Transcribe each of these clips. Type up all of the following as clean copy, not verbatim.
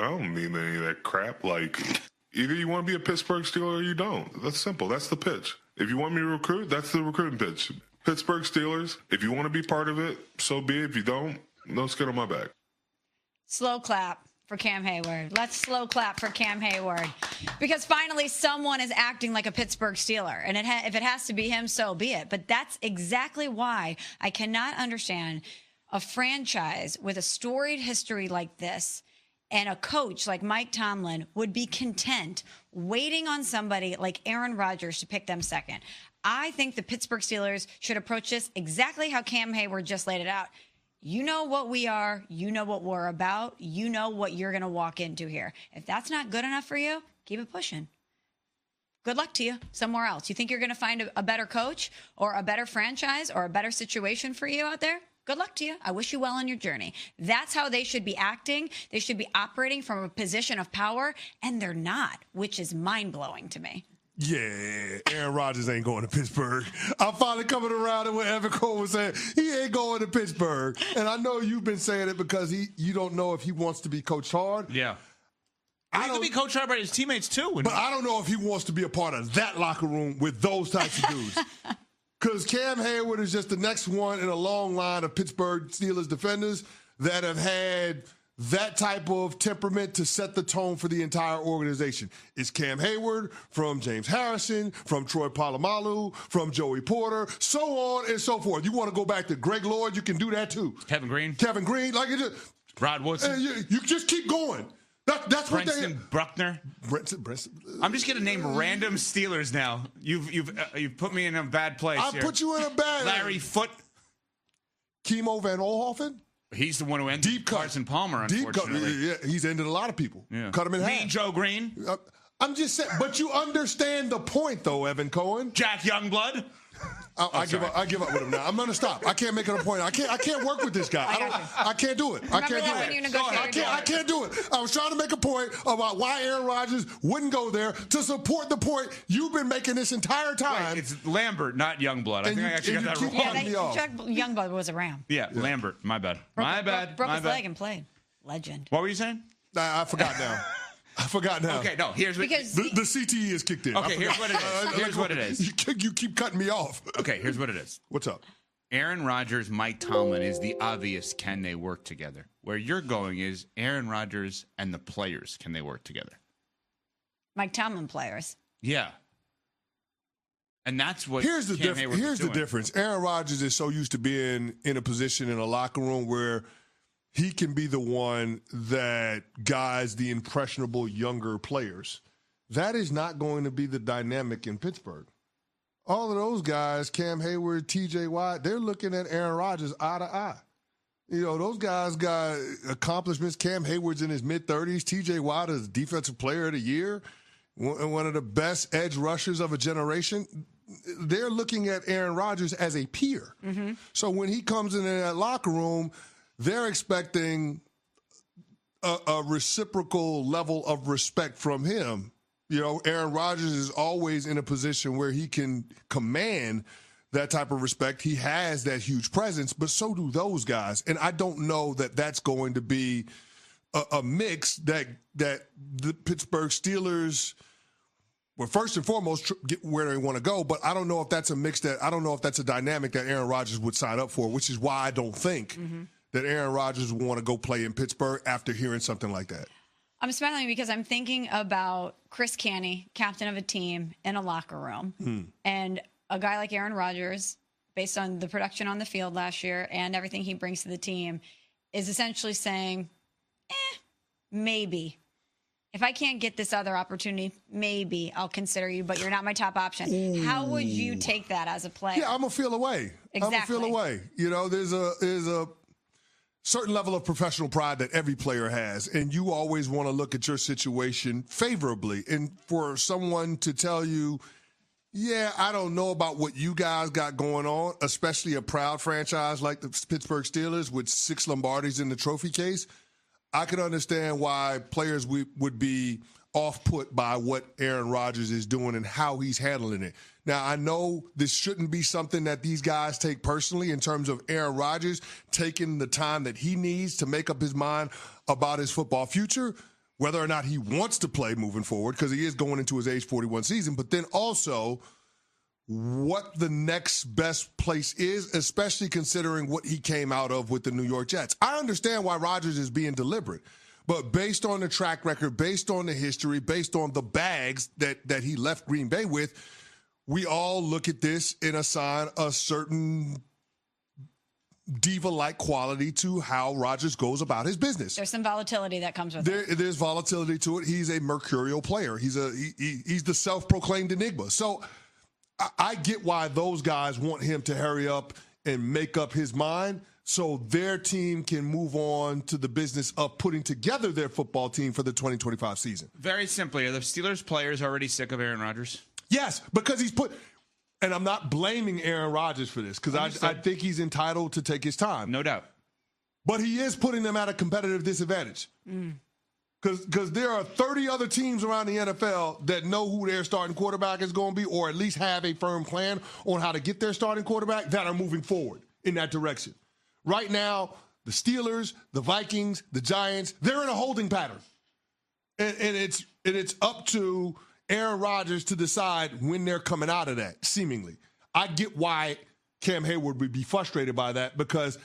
don't need any of that crap. Like, either you want to be a Pittsburgh Steeler or you don't. That's simple. That's the pitch. If you want me to recruit, that's the recruiting pitch. Pittsburgh Steelers, if you want to be part of it, so be it. If you don't, no skin on my back. Slow clap for Cam Heyward. Let's slow clap for Cam Heyward. Because finally someone is acting like a Pittsburgh Steeler. And if it has to be him, so be it. But that's exactly why I cannot understand a franchise with a storied history like this and a coach like Mike Tomlin would be content waiting on somebody like Aaron Rodgers to pick them second. I think the Pittsburgh Steelers should approach this exactly how Cam Heyward just laid it out. You know what we are. You know what we're about. You know what you're going to walk into here. If that's not good enough for you, keep it pushing. Good luck to you somewhere else. You think you're going to find a better coach or a better franchise or a better situation for you out there? Good luck to you. I wish you well on your journey. That's how they should be acting. They should be operating from a position of power, and they're not, which is mind-blowing to me. Yeah, Aaron Rodgers ain't going to Pittsburgh. I'm finally coming around to what Evan Cole was saying. He ain't going to Pittsburgh. And I know you've been saying it because you don't know if he wants to be coached hard. Yeah. He could be coached hard by his teammates, too. But I don't know if he wants to be a part of that locker room with those types of dudes. Because Cam Heyward is just the next one in a long line of Pittsburgh Steelers defenders that have had that type of temperament to set the tone for the entire organization. It's Cam Heyward, from James Harrison, from Troy Polamalu, from Joey Porter, so on and so forth. You want to go back to Greg Lloyd, you can do that too. Kevin Green, like it just, Rod Woodson. You just keep going. That's what Brenton Bruckner. Brenton. I'm just gonna name random Steelers now. You've put me in a bad place. I put you in a bad. Larry Foote. Kimo Van Oelhoffen. He's the one who ended Deep cut. Carson Palmer, unfortunately. Yeah, he's ended a lot of people. Yeah. Cut him in half. Mean Joe Green. I'm just saying, but you understand the point, though, Evan Cohen. Jack Youngblood. I give up with him now. I'm going to stop. I can't make it a point. I can't work with this guy. I can't do it. I can't do it. I was trying to make a point about why Aaron Rodgers wouldn't go there to support the point you've been making this entire time. Right, it's Lambert, not Youngblood. I think I actually got that wrong. Jack Youngblood was a Ram. Yeah, Lambert. My bad. Broke his leg and played. Legend. What were you saying? I forgot now. Okay, no, here's what... Because the CTE is kicked in. Okay, here's what it is. You keep cutting me off. Okay, here's what it is. What's up? Aaron Rodgers, Mike Tomlin is the obvious can they work together. Where you're going is Aaron Rodgers and the players, can they work together? Mike Tomlin players. Yeah. And that's what Here's the difference. Aaron Rodgers is so used to being in a position in a locker room where he can be the one that guides the impressionable younger players. That is not going to be the dynamic in Pittsburgh. All of those guys, Cam Heyward, TJ Watt, they're looking at Aaron Rodgers eye to eye. You know, those guys got accomplishments. Cam Hayward's in his mid-30s. TJ Watt is Defensive Player of the Year, one of the best edge rushers of a generation. They're looking at Aaron Rodgers as a peer. Mm-hmm. So when he comes in that locker room, they're expecting a reciprocal level of respect from him. You know, Aaron Rodgers is always in a position where he can command that type of respect. He has that huge presence, but so do those guys. And I don't know that that's going to be a mix that the Pittsburgh Steelers, well, first and foremost, get where they want to go. But I don't know if that's a mix I don't know if that's a dynamic that Aaron Rodgers would sign up for, which is why I don't think that Aaron Rodgers would want to go play in Pittsburgh after hearing something like that. I'm smiling because I'm thinking about Chris Canty, captain of a team in a locker room, and a guy like Aaron Rodgers, based on the production on the field last year and everything he brings to the team, is essentially saying, maybe. If I can't get this other opportunity, maybe I'll consider you, but you're not my top option. Ooh. How would you take that as a player? Yeah, I'm going to feel away. Exactly. I'm going to feel away. You know, there's a certain level of professional pride that every player has, and you always want to look at your situation favorably. And for someone to tell you, yeah, I don't know about what you guys got going on, especially a proud franchise like the Pittsburgh Steelers with 6 Lombardis in the trophy case, I can understand why players would be off-put by what Aaron Rodgers is doing and how he's handling it. Now, I know this shouldn't be something that these guys take personally in terms of Aaron Rodgers taking the time that he needs to make up his mind about his football future, whether or not he wants to play moving forward, because he is going into his age 41 season, but then also what the next best place is, especially considering what he came out of with the New York Jets. I understand why Rodgers is being deliberate, but based on the track record, based on the history, based on the bags that he left Green Bay with, we all look at this and assign a certain diva-like quality to how Rodgers goes about his business. There's some volatility that comes with it. There's volatility to it. He's a mercurial player. He's the self-proclaimed enigma. So I get why those guys want him to hurry up and make up his mind so their team can move on to the business of putting together their football team for the 2025 season. Very simply, are the Steelers players already sick of Aaron Rodgers? Yes, because he's put – and I'm not blaming Aaron Rodgers for this because I think he's entitled to take his time. No doubt. But he is putting them at a competitive disadvantage. Because there are 30 other teams around the NFL that know who their starting quarterback is going to be, or at least have a firm plan on how to get their starting quarterback, that are moving forward in that direction. Right now, the Steelers, the Vikings, the Giants, they're in a holding pattern. And it's up to Aaron Rodgers to decide when they're coming out of that, seemingly. I get why Cam Heyward would be frustrated by that, because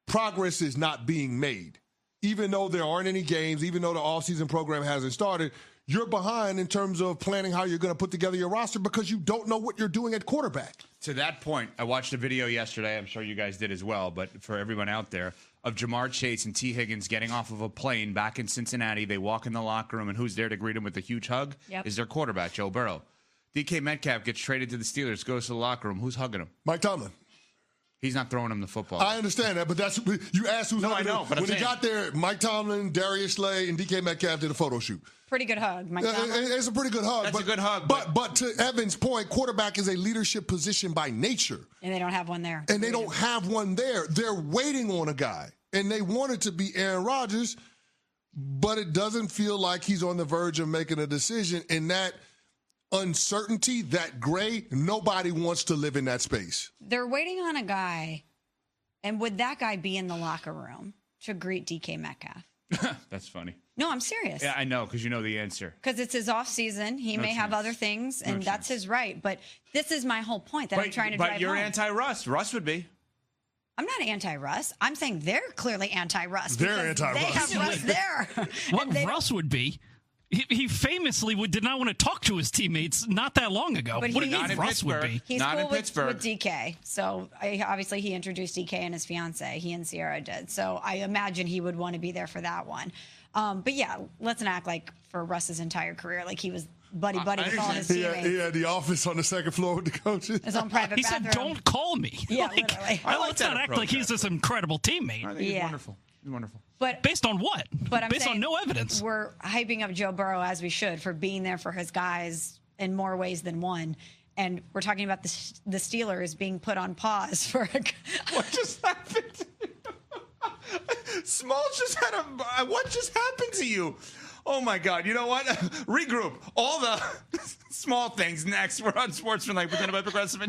progress is not being made. Even though there aren't any games, even though the offseason program hasn't started, you're behind in terms of planning how you're going to put together your roster because you don't know what you're doing at quarterback. To that point, I watched a video yesterday, I'm sure you guys did as well, but for everyone out there, of Jamar Chase and T. Higgins getting off of a plane back in Cincinnati. They walk in the locker room, and who's there to greet him with a huge hug? Yep. Is their quarterback, Joe Burrow. DK Metcalf gets traded to the Steelers, goes to the locker room. Who's hugging him? Mike Tomlin. He's not throwing him the football. I understand that, but that's you asked who's I know, but when he got there, Mike Tomlin, Darius Slay, and DK Metcalf did a photo shoot. Pretty good hug, Mike Tomlin. It's a pretty good hug. That's a good hug. But to Evan's point, quarterback is a leadership position by nature. And they don't have one there. And they don't have one there. They're waiting on a guy. And they want it to be Aaron Rodgers, but it doesn't feel like he's on the verge of making a decision. And that uncertainty, that gray, nobody wants to live in that space. They're waiting on a guy. And would that guy be in the locker room to greet DK Metcalf? That's funny. No, I'm serious. Yeah, I know, because you know the answer. Because it's his off season. He may have other things, and that's his right. But this is my whole point that I'm trying to drive home. But you're anti-Russ. Russ would be. I'm not anti-Russ. I'm saying they're clearly anti-Russ. They're anti-Russ. They have Russ there. What Russ would be. He famously did not want to talk to his teammates not that long ago. But what do you think Russ would be? He's not cool in Pittsburgh. with DK. So obviously he introduced DK and his fiance. He and Sierra did. So I imagine he would want to be there for that one. But yeah, let's not act like for Russ's entire career, like he was buddy with all his teammates. He had the office on the second floor with the coaches. His own private He bathroom. said, "Don't call me." Yeah, literally. Let's not act like he's this incredible teammate. I think he's wonderful. He's wonderful. But based on what? But I'm based saying on no evidence. We're hyping up Joe Burrow as we should for being there for his guys in more ways than one. And we're talking about the Steelers being put on pause for What just happened? Smalls just had what just happened to you? Oh my God! You know what? Regroup. All the small things next. We're on Sportsman, presented by Progressive.